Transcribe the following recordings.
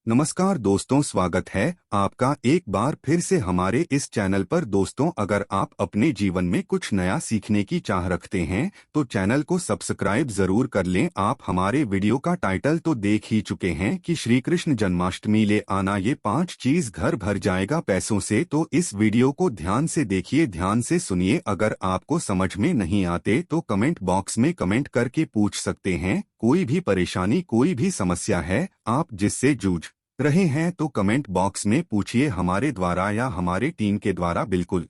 नमस्कार दोस्तों, स्वागत है आपका एक बार फिर से हमारे इस चैनल पर। दोस्तों, अगर आप अपने जीवन में कुछ नया सीखने की चाह रखते हैं तो चैनल को सब्सक्राइब जरूर कर लें। आप हमारे वीडियो का टाइटल तो देख ही चुके हैं कि श्री कृष्ण जन्माष्टमी ले आना, ये 5 चीज घर भर जाएगा पैसों से। तो इस वीडियो को ध्यान से देखिए, ध्यान से सुनिए। अगर आपको समझ में नहीं आते तो कमेंट बॉक्स में कमेंट करके पूछ सकते हैं। कोई भी परेशानी, कोई भी समस्या है आप जिससे जूझ रहे हैं तो कमेंट बॉक्स में पूछिए, हमारे द्वारा या हमारे टीम के द्वारा बिल्कुल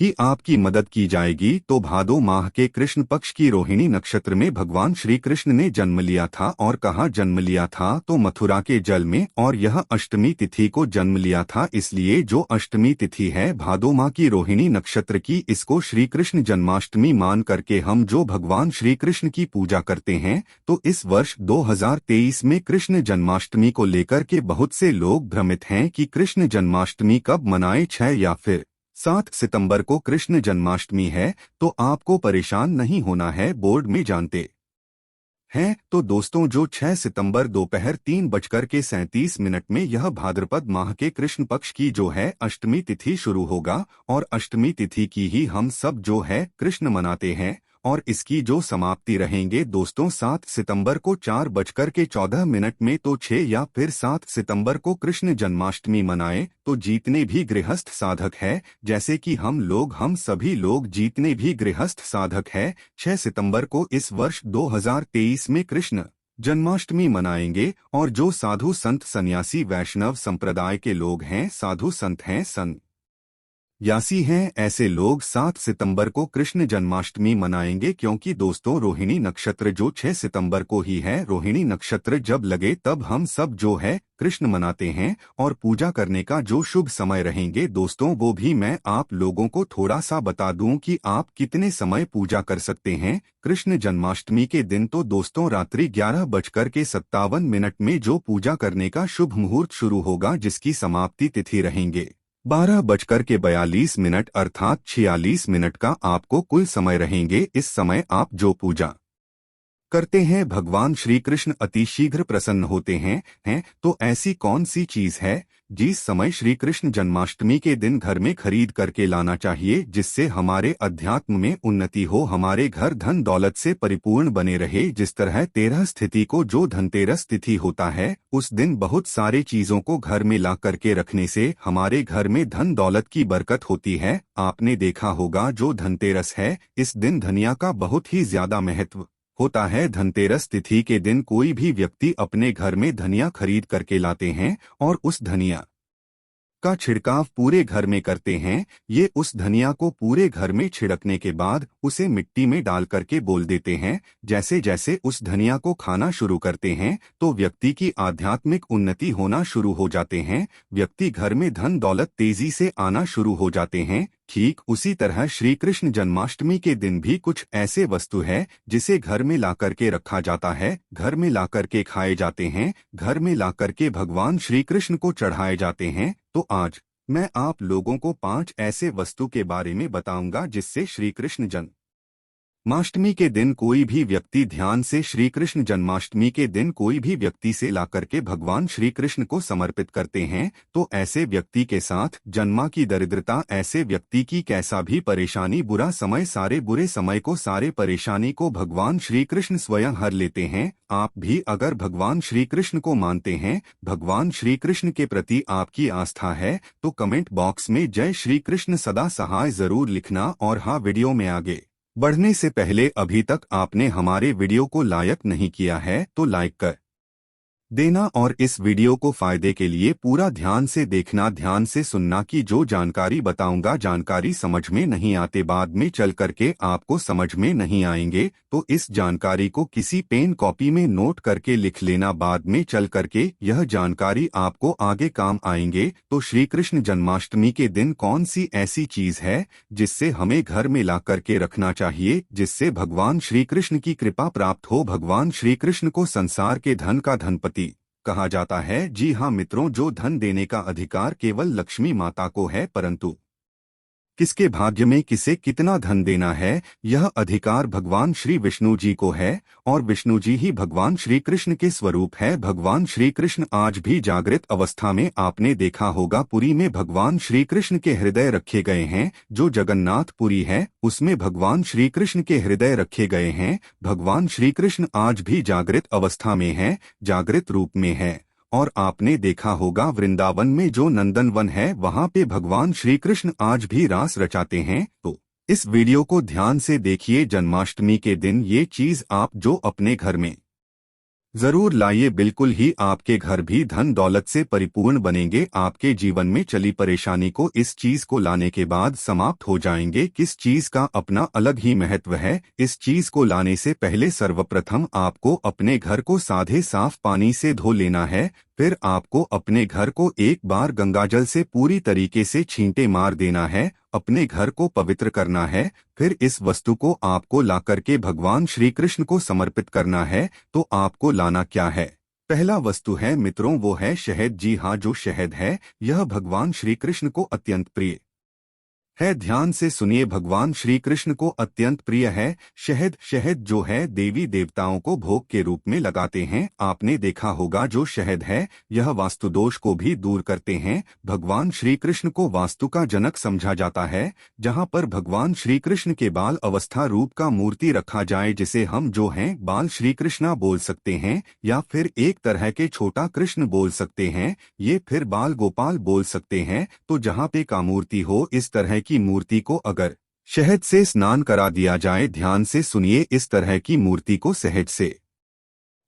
ही आपकी मदद की जाएगी। तो भादो माह के कृष्ण पक्ष की रोहिणी नक्षत्र में भगवान श्री कृष्ण ने जन्म लिया था। और कहाँ जन्म लिया था? तो मथुरा के जल में। और यह अष्टमी तिथि को जन्म लिया था। इसलिए जो अष्टमी तिथि है भादो माह की रोहिणी नक्षत्र की, इसको श्री कृष्ण जन्माष्टमी मान करके हम जो भगवान श्री कृष्ण की पूजा करते हैं। तो इस वर्ष 2023 में कृष्ण जन्माष्टमी को लेकर के बहुत से लोग भ्रमित हैं कि कृष्ण जन्माष्टमी कब मनाएं, 6 या फिर 7 सितंबर को कृष्ण जन्माष्टमी है। तो आपको परेशान नहीं होना है, बोर्ड में जानते हैं। तो दोस्तों, जो 6 सितंबर दोपहर 3:37 में यह भाद्रपद माह के कृष्ण पक्ष की जो है अष्टमी तिथि शुरू होगा। और अष्टमी तिथि की ही हम सब जो है कृष्ण मनाते हैं। और इसकी जो समाप्ति रहेंगे दोस्तों 7 सितंबर को 4:14 में। तो 6 या फिर 7 सितंबर को कृष्ण जन्माष्टमी मनाएं। तो जितने भी गृहस्थ साधक है, जैसे कि हम सभी लोग जितने भी गृहस्थ साधक है, 6 सितंबर को इस वर्ष 2023 में कृष्ण जन्माष्टमी मनाएंगे। और जो साधु संत सन्यासी वैष्णव संप्रदाय के लोग हैं, साधु संत हैं, यासी हैं, ऐसे लोग 7 सितंबर को कृष्ण जन्माष्टमी मनाएंगे। क्योंकि दोस्तों रोहिणी नक्षत्र जो 6 सितंबर को ही है, रोहिणी नक्षत्र जब लगे तब हम सब जो है कृष्ण मनाते हैं। और पूजा करने का जो शुभ समय रहेंगे दोस्तों, वो भी मैं आप लोगों को थोड़ा सा बता दूं कि आप कितने समय पूजा कर सकते हैं कृष्ण जन्माष्टमी के दिन। तो दोस्तों रात्रि 11:57 में जो पूजा करने का शुभ मुहूर्त शुरू होगा, जिसकी समाप्ति तिथि रहेंगे 12:42 अर्थात 46 मिनट का आपको कुल समय रहेंगे। इस समय आप जो पूजा करते हैं भगवान श्री कृष्ण अति शीघ्र प्रसन्न होते हैं। तो ऐसी कौन सी चीज है जिस समय श्री कृष्ण जन्माष्टमी के दिन घर में खरीद करके लाना चाहिए, जिससे हमारे अध्यात्म में उन्नति हो, हमारे घर धन दौलत से परिपूर्ण बने रहे। जिस तरह 13 तिथि को जो धनतेरस तिथि होता है, उस दिन बहुत सारे चीजों को घर में ला करके रखने से हमारे घर में धन दौलत की बरकत होती है। आपने देखा होगा जो धनतेरस है, इस दिन धनिया का बहुत ही ज्यादा महत्व होता है। धनतेरस तिथि के दिन कोई भी व्यक्ति अपने घर में धनिया खरीद करके लाते हैं और उस धनिया का छिड़काव पूरे घर में करते हैं। ये उस धनिया को पूरे घर में छिड़कने के बाद उसे मिट्टी में डाल करके बोल देते हैं। जैसे जैसे उस धनिया को खाना शुरू करते हैं तो व्यक्ति की आध्यात्मिक उन्नति होना शुरू हो जाते हैं, व्यक्ति घर में धन दौलत तेजी से आना शुरू हो जाते हैं। ठीक उसी तरह श्री कृष्ण जन्माष्टमी के दिन भी कुछ ऐसे वस्तु है जिसे घर में ला करके रखा जाता है, घर में ला करके खाए जाते हैं, घर में ला करके भगवान श्री कृष्ण को चढ़ाए जाते हैं। तो आज मैं आप लोगों को 5 ऐसे वस्तु के बारे में बताऊंगा जिससे श्री कृष्ण जन्माष्टमी के दिन कोई भी व्यक्ति ध्यान से श्री कृष्ण जन्माष्टमी के दिन कोई भी व्यक्ति से ला करके भगवान श्री कृष्ण को समर्पित करते हैं। तो ऐसे व्यक्ति के साथ जन्मा की दरिद्रता, ऐसे व्यक्ति की कैसा भी परेशानी, बुरा समय, सारे बुरे समय को, सारे परेशानी को भगवान श्री कृष्ण स्वयं हर लेते हैं। आप भी अगर भगवान श्री कृष्ण को मानते हैं, भगवान श्री कृष्ण के प्रति आपकी आस्था है, तो कमेंट बॉक्स में जय श्री कृष्ण सदा सहाय जरूर लिखना। और हाँ, वीडियो में आगे बढ़ने से पहले अभी तक आपने हमारे वीडियो को लाइक नहीं किया है तो लाइक कर देना। और इस वीडियो को फायदे के लिए पूरा ध्यान से देखना, ध्यान से सुनना कि जो जानकारी बताऊंगा, जानकारी समझ में नहीं आते, बाद में चल करके आपको समझ में नहीं आएंगे। तो इस जानकारी को किसी पेन कॉपी में नोट करके लिख लेना, बाद में चल करके यह जानकारी आपको आगे काम आएंगे। तो श्री कृष्ण जन्माष्टमी के दिन कौन सी ऐसी चीज है जिससे हमें घर में ला करके रखना चाहिए, जिससे भगवान श्री कृष्ण की कृपा प्राप्त हो। भगवान श्री कृष्ण को संसार के धन का धनपति कहा जाता है। जी हाँ मित्रों, जो धन देने का अधिकार केवल लक्ष्मी माता को है, परंतु किसके भाग्य में किसे कितना धन देना है, यह अधिकार भगवान श्री विष्णु जी को है और विष्णु जी ही भगवान श्री कृष्ण के स्वरूप है। भगवान श्री कृष्ण आज भी जागृत अवस्था में आपने देखा होगा पुरी में भगवान श्री कृष्ण के हृदय रखे गए हैं। जो जगन्नाथ पुरी है उसमें भगवान श्री कृष्ण के हृदय रखे गए हैं। भगवान श्री कृष्ण आज भी जागृत अवस्था में है, जागृत रूप में है। और आपने देखा होगा वृंदावन में जो नंदनवन है वहां पे भगवान श्री कृष्ण आज भी रास रचाते हैं। तो इस वीडियो को ध्यान से देखिए। जन्माष्टमी के दिन ये चीज आप जो अपने घर में जरूर लाइए, बिल्कुल ही आपके घर भी धन दौलत से परिपूर्ण बनेंगे। आपके जीवन में चली परेशानी को इस चीज को लाने के बाद समाप्त हो जाएंगे। किस चीज का अपना अलग ही महत्व है। इस चीज को लाने से पहले सर्वप्रथम आपको अपने घर को साधे साफ पानी से धो लेना है। फिर आपको अपने घर को एक बार गंगाजल से पूरी तरीके से छींटे मार देना है, अपने घर को पवित्र करना है। फिर इस वस्तु को आपको ला करके भगवान श्री कृष्ण को समर्पित करना है। तो आपको लाना क्या है? पहला वस्तु है मित्रों वो है शहद। जी हाँ, जो शहद है यह भगवान श्री कृष्ण को अत्यंत प्रिय है। ध्यान से सुनिए, भगवान श्री कृष्ण को अत्यंत प्रिय है शहद। शहद जो है देवी देवताओं को भोग के रूप में लगाते हैं। आपने देखा होगा जो शहद है यह वास्तु दोष को भी दूर करते हैं। भगवान श्री कृष्ण को वास्तु का जनक समझा जाता है। जहां पर भगवान श्री कृष्ण के बाल अवस्था रूप का मूर्ति रखा जाए, जिसे हम जो हैं बाल श्री कृष्णा बोल सकते हैं या फिर एक तरह के छोटा कृष्ण बोल सकते हैं, ये फिर बाल गोपाल बोल सकते हैं। तो जहां पे का मूर्ति हो इस तरह की मूर्ति को अगर शहद से स्नान करा दिया जाए, ध्यान से सुनिए, इस तरह की मूर्ति को शहद से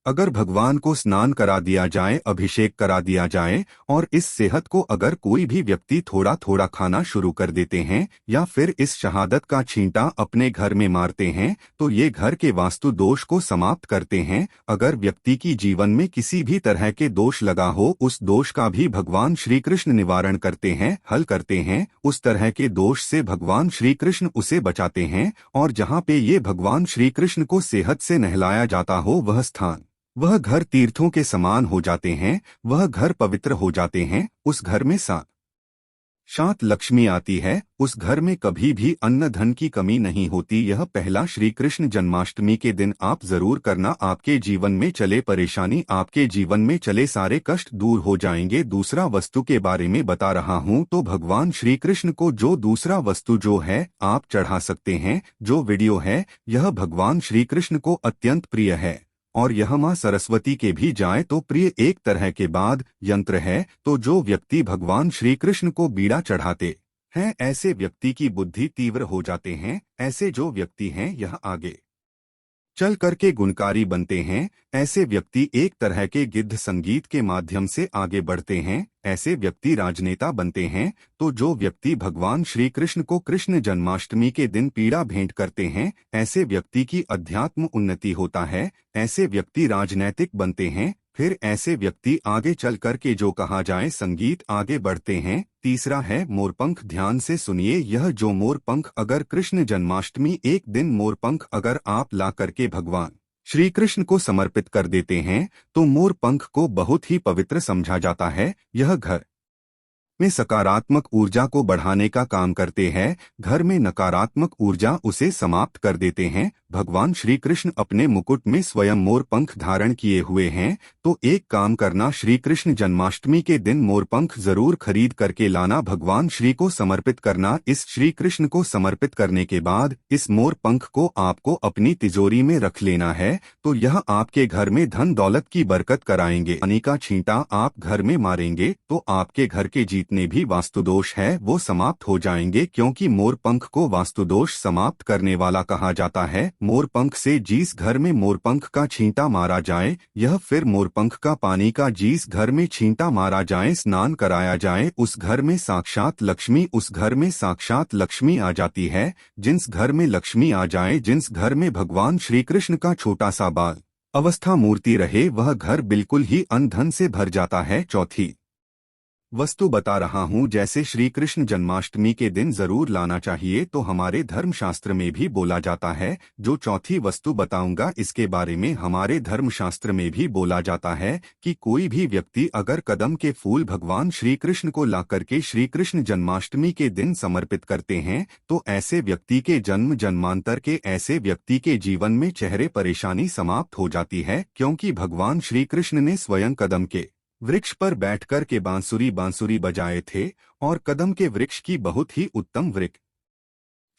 अगर भगवान को स्नान करा दिया जाए, अभिषेक करा दिया जाए और इस सेहत को अगर कोई भी व्यक्ति थोड़ा थोड़ा खाना शुरू कर देते हैं या फिर इस शहादत का छींटा अपने घर में मारते हैं, तो ये घर के वास्तु दोष को समाप्त करते हैं। अगर व्यक्ति की जीवन में किसी भी तरह के दोष लगा हो, उस दोष का भी भगवान श्री कृष्ण निवारण करते हैं, हल करते हैं। उस तरह के दोष से भगवान श्री कृष्ण उसे बचाते हैं। और जहाँ पे ये भगवान श्री कृष्ण को सेहत से नहलाया जाता हो, वह स्थान वह घर तीर्थों के समान हो जाते हैं, वह घर पवित्र हो जाते हैं। उस घर में साक्षात लक्ष्मी आती है। उस घर में कभी भी अन्न धन की कमी नहीं होती। यह पहला श्री कृष्ण जन्माष्टमी के दिन आप जरूर करना। आपके जीवन में चले परेशानी, आपके जीवन में चले सारे कष्ट दूर हो जाएंगे। दूसरा वस्तु के बारे में बता रहा हूँ, तो भगवान श्री कृष्ण को जो दूसरा वस्तु जो है आप चढ़ा सकते हैं। जो वीडियो है यह भगवान श्री कृष्ण को अत्यंत प्रिय है और यह माँ सरस्वती के भी जाए तो प्रिय एक तरह के बाद यंत्र है। तो जो व्यक्ति भगवान श्री कृष्ण को बीड़ा चढ़ाते हैं, ऐसे व्यक्ति की बुद्धि तीव्र हो जाते हैं। ऐसे जो व्यक्ति हैं यह आगे चल करके गुणकारी बनते हैं। ऐसे व्यक्ति एक तरह के गिद्ध संगीत के माध्यम से आगे बढ़ते हैं। ऐसे व्यक्ति राजनेता बनते हैं। तो जो व्यक्ति भगवान श्री कृष्ण को कृष्ण जन्माष्टमी के दिन पीड़ा भेंट करते हैं, ऐसे व्यक्ति की अध्यात्म उन्नति होता है। ऐसे व्यक्ति राजनैतिक बनते हैं। फिर ऐसे व्यक्ति आगे चल कर के जो कहा जाए संगीत आगे बढ़ते हैं। तीसरा है मोरपंख। ध्यान से सुनिए, यह जो मोरपंख अगर कृष्ण जन्माष्टमी एक दिन मोरपंख अगर आप ला करके भगवान श्री कृष्ण को समर्पित कर देते हैं, तो मोरपंख को बहुत ही पवित्र समझा जाता है। यह घर में सकारात्मक ऊर्जा को बढ़ाने का काम करते हैं। घर में नकारात्मक ऊर्जा उसे समाप्त कर देते हैं। भगवान श्री कृष्ण अपने मुकुट में स्वयं मोरपंख धारण किए हुए हैं। तो एक काम करना, श्री कृष्ण जन्माष्टमी के दिन मोरपंख जरूर खरीद करके लाना, भगवान श्री को समर्पित करना। इस श्री कृष्ण को समर्पित करने के बाद इस मोरपंख को आपको अपनी तिजोरी में रख लेना है। तो यह आपके घर में धन दौलत की बरकत कराएंगे। पानी का छींटा आप घर में मारेंगे तो आपके घर के जितने भी वास्तु दोष है वो समाप्त हो जाएंगे, क्योंकि मोरपंख को वास्तु दोष समाप्त करने वाला कहा जाता है। मोरपंख से जिस घर में मोरपंख का छींटा मारा जाए, यह फिर मोरपंख का पानी का जिस घर में छींटा मारा जाए, स्नान कराया जाए, उस घर में साक्षात लक्ष्मी, उस घर में साक्षात लक्ष्मी आ जाती है। जिस घर में लक्ष्मी आ जाए, जिस घर में भगवान श्री कृष्ण का छोटा सा बाल अवस्था मूर्ति रहे, वह घर बिल्कुल ही अन्न धन से भर जाता है। चौथी वस्तु बता रहा हूँ। जैसे श्री कृष्ण जन्माष्टमी के दिन जरूर लाना चाहिए, तो हमारे धर्मशास्त्र में भी बोला जाता है। जो चौथी वस्तु बताऊंगा इसके बारे में हमारे धर्मशास्त्र में भी बोला जाता है कि कोई भी व्यक्ति अगर कदम के फूल भगवान श्री कृष्ण को ला करके श्री कृष्ण जन्माष्टमी के दिन समर्पित करते हैं, तो ऐसे व्यक्ति के जन्म जन्मांतर के ऐसे व्यक्ति के जीवन में चेहरे परेशानी समाप्त हो जाती है, क्योंकि भगवान श्री कृष्ण ने स्वयं कदम के वृक्ष पर बैठकर के बांसुरी बजाए थे, और कदम के वृक्ष की बहुत ही उत्तम वृक्ष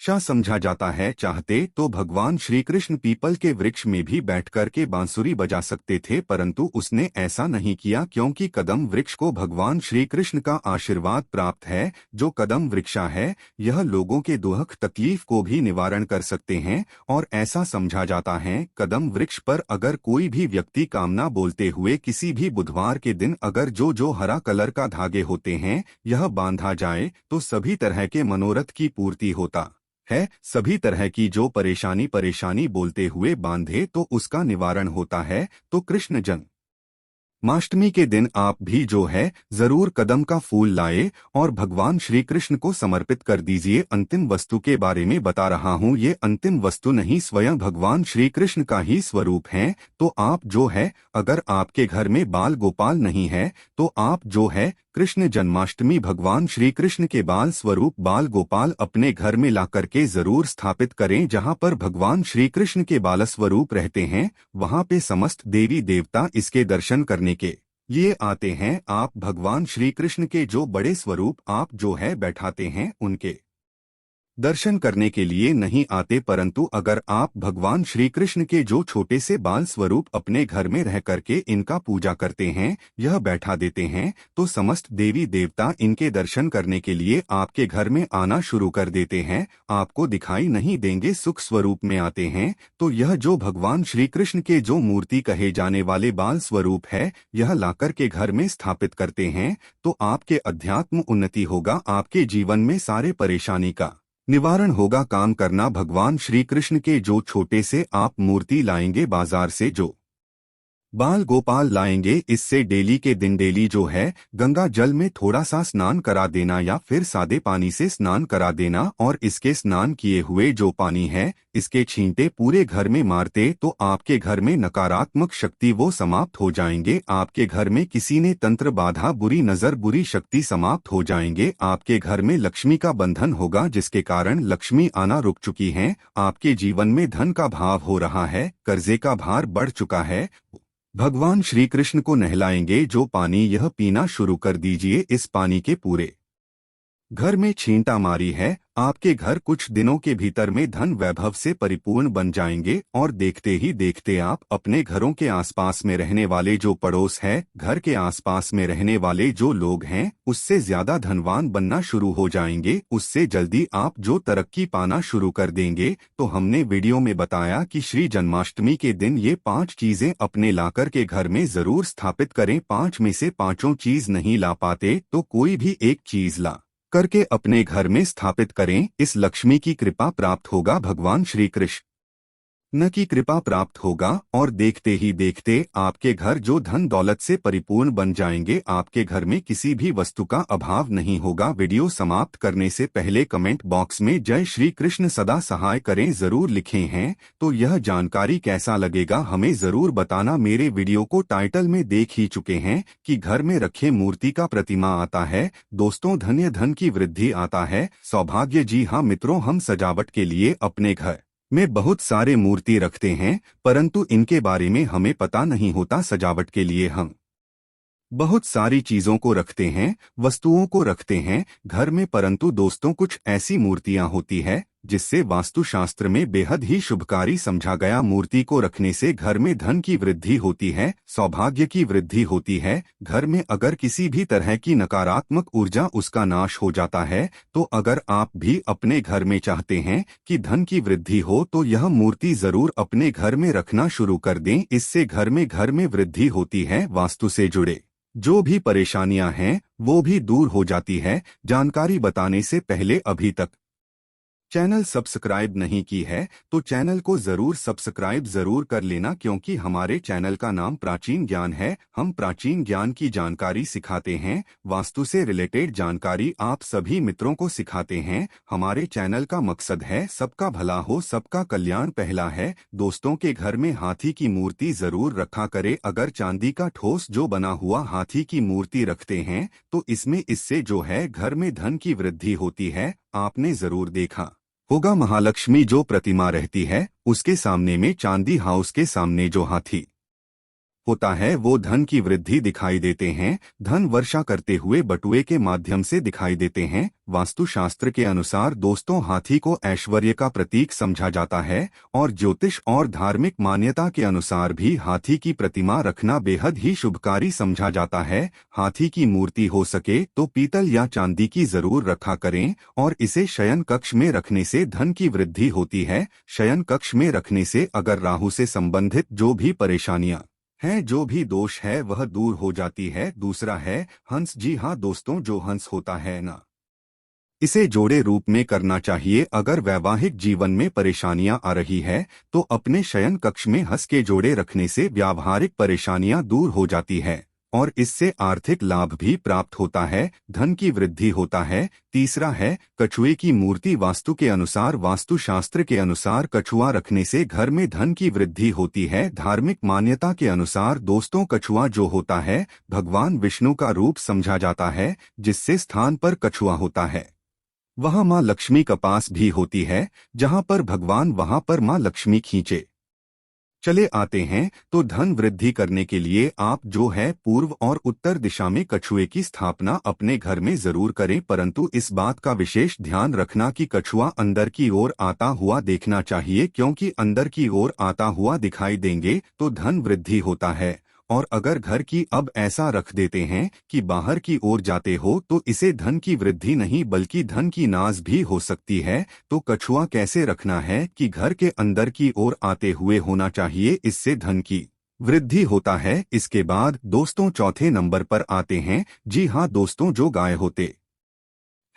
समझा जाता है। चाहते तो भगवान श्री कृष्ण पीपल के वृक्ष में भी बैठकर के बांसुरी बजा सकते थे, परंतु उसने ऐसा नहीं किया, क्योंकि कदम वृक्ष को भगवान श्री कृष्ण का आशीर्वाद प्राप्त है। जो कदम वृक्षा है, यह लोगों के दुख तकलीफ को भी निवारण कर सकते हैं, और ऐसा समझा जाता है कदम वृक्ष पर अगर कोई भी व्यक्ति कामना बोलते हुए किसी भी बुधवार के दिन अगर जो हरा कलर का धागे होते हैं यह बांधा जाए, तो सभी तरह के मनोरथ की पूर्ति होता है। सभी तरह की जो परेशानी बोलते हुए बांधे तो उसका निवारण होता है। तो कृष्ण जन्माष्टमी के दिन आप भी जो है जरूर कदम का फूल लाए और भगवान श्री कृष्ण को समर्पित कर दीजिए। अंतिम वस्तु के बारे में बता रहा हूँ, ये अंतिम वस्तु नहीं, स्वयं भगवान श्री कृष्ण का ही स्वरूप है। तो आप जो है अगर आपके घर में बाल गोपाल नहीं है, तो आप जो है कृष्ण जन्माष्टमी भगवान श्री कृष्ण के बाल स्वरूप बाल गोपाल अपने घर में ला करके जरूर स्थापित करें। जहां पर भगवान श्री कृष्ण के बाल स्वरूप रहते हैं, वहां पे समस्त देवी देवता इसके दर्शन करने के लिए आते हैं। आप भगवान श्री कृष्ण के जो बड़े स्वरूप आप जो है बैठाते हैं उनके दर्शन करने के लिए नहीं आते, परंतु अगर आप भगवान श्री कृष्ण के जो छोटे से बाल स्वरूप अपने घर में रह करके इनका पूजा करते हैं, यह बैठा देते हैं, तो समस्त देवी देवता इनके दर्शन करने के लिए आपके घर में आना शुरू कर देते हैं। आपको दिखाई नहीं देंगे, सुख स्वरूप में आते हैं। तो यह जो भगवान श्री कृष्ण के जो मूर्ति कहे जाने वाले बाल स्वरूप है, यह लाकर के घर में स्थापित करते हैं, तो आपके अध्यात्म उन्नति होगा, आपके जीवन में सारे परेशानी का निवारण होगा। काम करना, भगवान श्री कृष्ण के जो छोटे से आप मूर्ति लाएंगे बाजार से, जो बाल गोपाल लाएंगे, इससे डेली के दिन डेली जो है गंगा जल में थोड़ा सा स्नान करा देना या फिर सादे पानी से स्नान करा देना, और इसके स्नान किए हुए जो पानी है इसके छींटे पूरे घर में मारते, तो आपके घर में नकारात्मक शक्ति वो समाप्त हो जाएंगे। आपके घर में किसी ने तंत्र बाधा, बुरी नजर, बुरी शक्ति समाप्त हो जाएंगे। आपके घर में लक्ष्मी का बंधन होगा, जिसके कारण लक्ष्मी आना रुक चुकी है। आपके जीवन में धन का भाव हो रहा है, कर्जे का भार बढ़ चुका है। भगवान श्री कृष्ण को नहलाएंगे जो पानी, यह पीना शुरू कर दीजिए। इस पानी के पूरे घर में छींटा मारी है, आपके घर कुछ दिनों के भीतर में धन वैभव से परिपूर्ण बन जाएंगे, और देखते ही देखते आप अपने घरों के आसपास में रहने वाले जो पड़ोस है, घर के आसपास में रहने वाले जो लोग हैं, उससे ज्यादा धनवान बनना शुरू हो जाएंगे। उससे जल्दी आप जो तरक्की पाना शुरू कर देंगे। तो हमने वीडियो में बताया कि श्री जन्माष्टमी के दिन ये 5 चीजें अपने लाकर के घर में जरूर स्थापित करें। 5 में से 5 चीज नहीं ला पाते तो कोई भी एक चीज ला करके अपने घर में स्थापित करें। इस लक्ष्मी की कृपा प्राप्त होगा, भगवान श्री कृष्ण न की कृपा प्राप्त होगा, और देखते ही देखते आपके घर जो धन दौलत से परिपूर्ण बन जाएंगे। आपके घर में किसी भी वस्तु का अभाव नहीं होगा। वीडियो समाप्त करने से पहले कमेंट बॉक्स में जय श्री कृष्ण सदा सहाय करें जरूर लिखे हैं। तो यह जानकारी कैसा लगेगा हमें जरूर बताना। मेरे वीडियो को टाइटल में देख ही चुके हैं कि घर में रखे मूर्ति का प्रतिमा आता है दोस्तों, धन्य धन की वृद्धि आता है, सौभाग्य। जी हाँ मित्रों, हम सजावट के लिए अपने घर में बहुत सारे मूर्ति रखते हैं, परंतु इनके बारे में हमें पता नहीं होता। सजावट के लिए हम बहुत सारी चीजों को रखते हैं, वस्तुओं को रखते हैं घर में, परंतु दोस्तों कुछ ऐसी मूर्तियां होती है जिससे वास्तुशास्त्र में बेहद ही शुभकारी समझा गया। मूर्ति को रखने से घर में धन की वृद्धि होती है, सौभाग्य की वृद्धि होती है। घर में अगर किसी भी तरह की नकारात्मक ऊर्जा उसका नाश हो जाता है। तो अगर आप भी अपने घर में चाहते हैं कि धन की वृद्धि हो, तो यह मूर्ति जरूर अपने घर में रखना शुरू कर दें। इससे घर में वृद्धि होती है। वास्तु से जुड़े जो भी परेशानियां हैं वो भी दूर हो जाती है। जानकारी बताने से पहले अभी तक चैनल सब्सक्राइब नहीं की है तो चैनल को जरूर सब्सक्राइब जरूर कर लेना, क्योंकि हमारे चैनल का नाम प्राचीन ज्ञान है। हम प्राचीन ज्ञान की जानकारी सिखाते हैं, वास्तु से रिलेटेड जानकारी आप सभी मित्रों को सिखाते हैं। हमारे चैनल का मकसद है सबका भला हो, सबका कल्याण पहला है। दोस्तों के घर में हाथी की मूर्ति जरूर रखा करे। अगर चांदी का ठोस जो बना हुआ हाथी की मूर्ति रखते हैं तो इससे जो है घर में धन की वृद्धि होती है। आपने जरूर देखा होगा महालक्ष्मी जो प्रतिमा रहती है उसके सामने में चांदी हाउस के सामने जो हाथी होता है वो धन की वृद्धि दिखाई देते हैं। धन वर्षा करते हुए बटुए के माध्यम से दिखाई देते हैं। वास्तुशास्त्र के अनुसार दोस्तों हाथी को ऐश्वर्य का प्रतीक समझा जाता है और ज्योतिष और धार्मिक मान्यता के अनुसार भी हाथी की प्रतिमा रखना बेहद ही शुभकारी समझा जाता है। हाथी की मूर्ति हो सके तो पीतल या चांदी की जरूर रखा करें और इसे शयन कक्ष में रखने से धन की वृद्धि होती है। शयन कक्ष में रखने से अगर राहु से संबंधित जो भी परेशानियां है, जो भी दोष है वह दूर हो जाती है। दूसरा है हंस। जी हाँ दोस्तों, जो हंस होता है ना, इसे जोड़े रूप में करना चाहिए। अगर वैवाहिक जीवन में परेशानियां आ रही है तो अपने शयन कक्ष में हंस के जोड़े रखने से व्यावहारिक परेशानियां दूर हो जाती है और इससे आर्थिक लाभ भी प्राप्त होता है, धन की वृद्धि होता है। तीसरा है कछुए की मूर्ति। वास्तु के अनुसार, वास्तुशास्त्र के अनुसार कछुआ रखने से घर में धन की वृद्धि होती है। धार्मिक मान्यता के अनुसार दोस्तों कछुआ जो होता है भगवान विष्णु का रूप समझा जाता है। जिससे स्थान पर कछुआ होता है वहां मां लक्ष्मी का पास भी होती है। जहां पर भगवान वहां पर मां लक्ष्मी खींचे चले आते हैं। तो धन वृद्धि करने के लिए आप जो है पूर्व और उत्तर दिशा में कछुए की स्थापना अपने घर में जरूर करें, परंतु इस बात का विशेष ध्यान रखना कि कछुआ अंदर की ओर आता हुआ देखना चाहिए, क्योंकि अंदर की ओर आता हुआ दिखाई देंगे तो धन वृद्धि होता है। और अगर घर की अब ऐसा रख देते हैं कि बाहर की ओर जाते हो तो इसे धन की वृद्धि नहीं बल्कि धन की नाश भी हो सकती है। तो कछुआ कैसे रखना है कि घर के अंदर की ओर आते हुए होना चाहिए, इससे धन की वृद्धि होता है। इसके बाद दोस्तों चौथे नंबर पर आते हैं। जी हाँ दोस्तों, जो गाय होते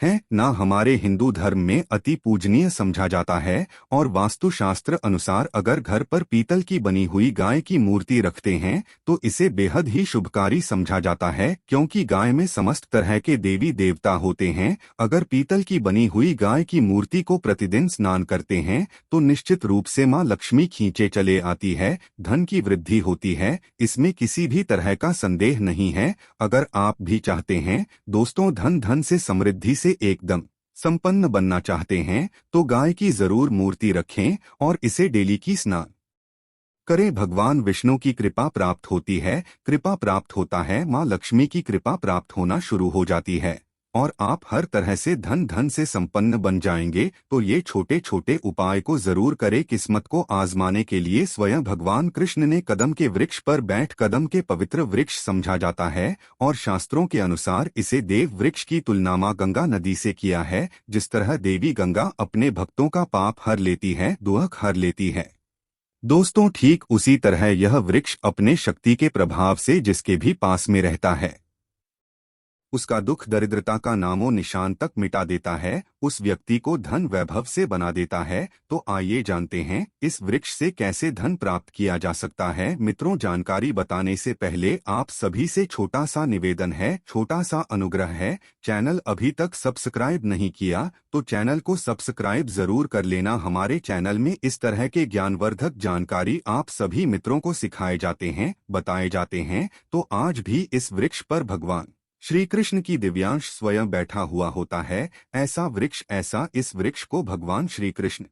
है ना, हमारे हिंदू धर्म में अति पूजनीय समझा जाता है और वास्तुशास्त्र अनुसार अगर घर पर पीतल की बनी हुई गाय की मूर्ति रखते हैं तो इसे बेहद ही शुभकारी समझा जाता है, क्योंकि गाय में समस्त तरह के देवी देवता होते हैं। अगर पीतल की बनी हुई गाय की मूर्ति को प्रतिदिन स्नान करते हैं तो निश्चित रूप से मां लक्ष्मी खींचे चले आती है, धन की वृद्धि होती है। इसमें किसी भी तरह का संदेह नहीं है। अगर आप भी चाहते हैं दोस्तों धन से समृद्धि से एकदम संपन्न बनना चाहते हैं तो गाय की जरूर मूर्ति रखें और इसे डेली की स्नान करें। भगवान विष्णु की कृपा प्राप्त होती है। कृपा प्राप्त होता है, मां लक्ष्मी की कृपा प्राप्त होना शुरू हो जाती है और आप हर तरह से धन से संपन्न बन जाएंगे। तो ये छोटे छोटे उपाय को जरूर करें। किस्मत को आजमाने के लिए स्वयं भगवान कृष्ण ने कदम के वृक्ष पर बैठ, कदम के पवित्र वृक्ष समझा जाता है और शास्त्रों के अनुसार इसे देव वृक्ष की तुलना मां गंगा नदी से किया है। जिस तरह देवी गंगा अपने भक्तों का पाप हर लेती है, दुख हर लेती है, दोस्तों ठीक उसी तरह यह वृक्ष अपने शक्ति के प्रभाव से जिसके भी पास में रहता है उसका दुख दरिद्रता का नामो निशान तक मिटा देता है, उस व्यक्ति को धन वैभव से बना देता है। तो आइए जानते हैं इस वृक्ष से कैसे धन प्राप्त किया जा सकता है। मित्रों, जानकारी बताने से पहले आप सभी से छोटा सा निवेदन है, छोटा सा अनुग्रह है। चैनल अभी तक सब्सक्राइब नहीं किया तो चैनल को सब्सक्राइब जरूर कर लेना। हमारे चैनल में इस तरह के ज्ञानवर्धक जानकारी आप सभी मित्रों को सिखाए जाते हैं, बताए जाते हैं। तो आज भी इस वृक्ष पर भगवान श्री कृष्ण की दिव्यांश स्वयं बैठा हुआ होता है। ऐसा इस वृक्ष को भगवान श्री कृष्ण